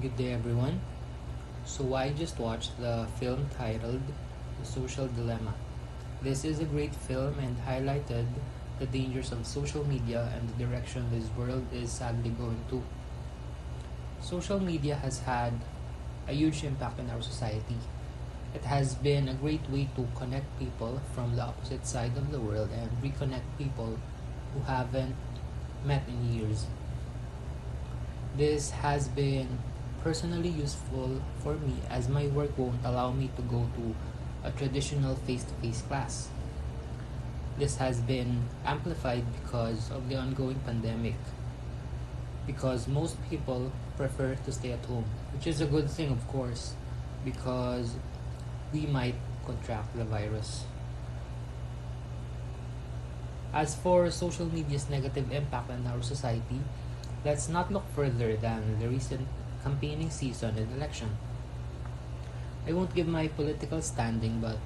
Good day, everyone. So, I just watched the film titled The Social Dilemma. This is a great film and highlighted the dangers of social media and the direction this world is sadly going to. Social media has had a huge impact on our society. It has been a great way to connect people from the opposite side of the world and reconnect people who haven't met in years. This has been personally useful for me as my work won't allow me to go to a traditional face to face class. This has been amplified because of the ongoing pandemic, because most people prefer to stay at home, which is a good thing, of course, because we might contract the virus. As for social media's negative impact on our society, let's not look further than the recent campaigning season and election. I won't give my political standing, but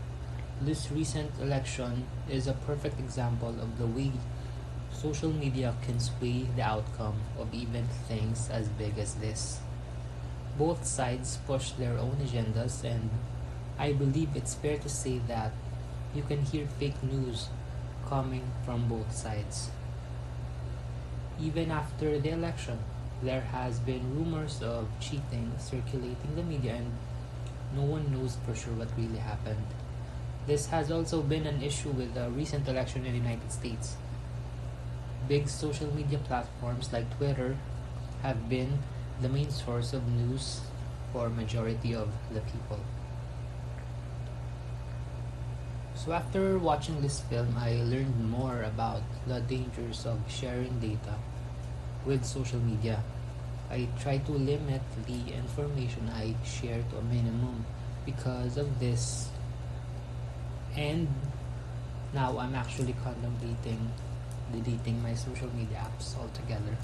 this recent election is a perfect example of the way social media can sway the outcome of even things as big as this. Both sides push their own agendas, and I believe it's fair to say that you can hear fake news coming from both sides. Even after the election, there has been rumors of cheating circulating the media and no one knows for sure what really happened. This has also been an issue with the recent election in the United States. Big social media platforms like Twitter have been the main source of news for majority of the people. So after watching this film, I learned more about the dangers of sharing data with social media. I try to limit the information I share to a minimum because of this, and now I'm actually contemplating deleting my social media apps altogether.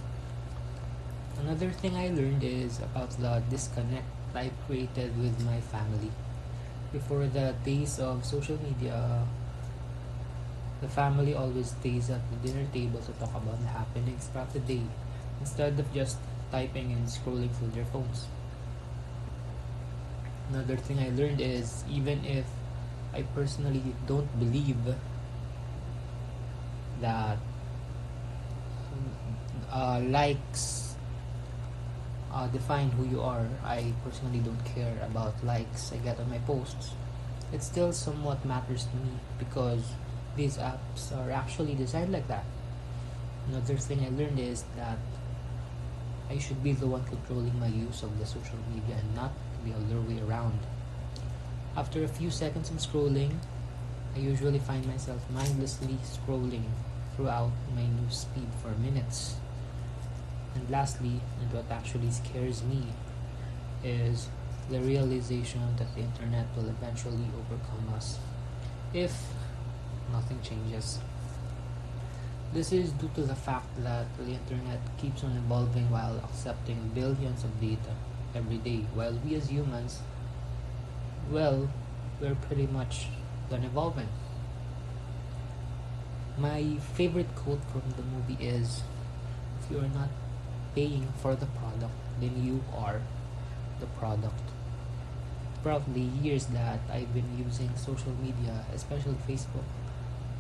Another thing I learned is about the disconnect I've created with my family. Before the days of social media, the family always stays at the dinner table to talk about the happenings throughout the day instead of just typing and scrolling through their phones. Another thing I learned is even if I personally don't believe that likes define who you are, I personally don't care about likes I get on my posts. It still somewhat matters to me because these apps are actually designed like that. Another thing I learned is that I should be the one controlling my use of the social media and not the other way around. After a few seconds of scrolling, I usually find myself mindlessly scrolling throughout my news feed for minutes. And lastly, and what actually scares me, is the realization that the internet will eventually overcome us if nothing changes. This is due to the fact that the internet keeps on evolving while accepting billions of data every day, while we as humans, well, we're pretty much done evolving. My favorite quote from the movie is, if you are not paying for the product, then you are the product. Throughout the years that I've been using social media, especially Facebook,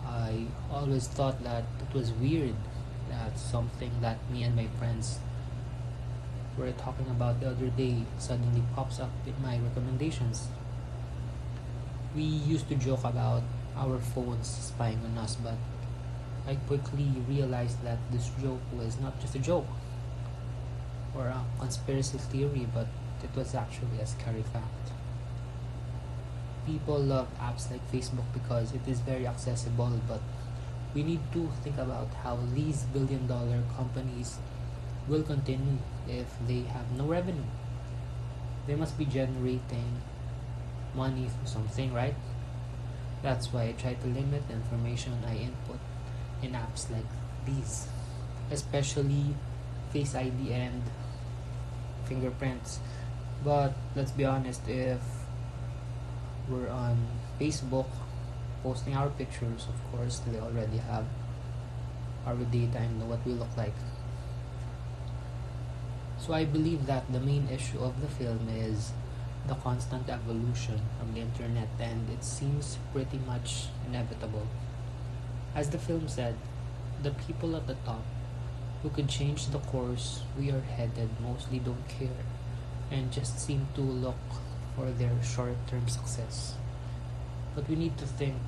I always thought that it was weird that something that me and my friends were talking about the other day suddenly pops up in my recommendations. We used to joke about our phones spying on us, but I quickly realized that this joke was not just a joke or a conspiracy theory, but it was actually a scary fact. People love apps like Facebook because it is very accessible, but we need to think about how these billion-dollar companies will continue if they have no revenue. They must be generating money through something, right? That's why I try to limit the information I input in apps like these, especially Face ID and fingerprints. But let's be honest, if we're on Facebook posting our pictures, of course, they already have our data and know what we look like. So I believe that the main issue of the film is the constant evolution of the internet, and it seems pretty much inevitable. As the film said, the people at the top who could change the course we are headed mostly don't care and just seem to look for their short term success. But we need to think,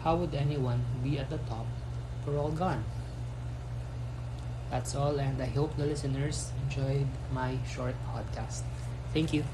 how would anyone be at the top if we're all gone? That's all, and I hope the listeners enjoyed my short podcast. Thank you.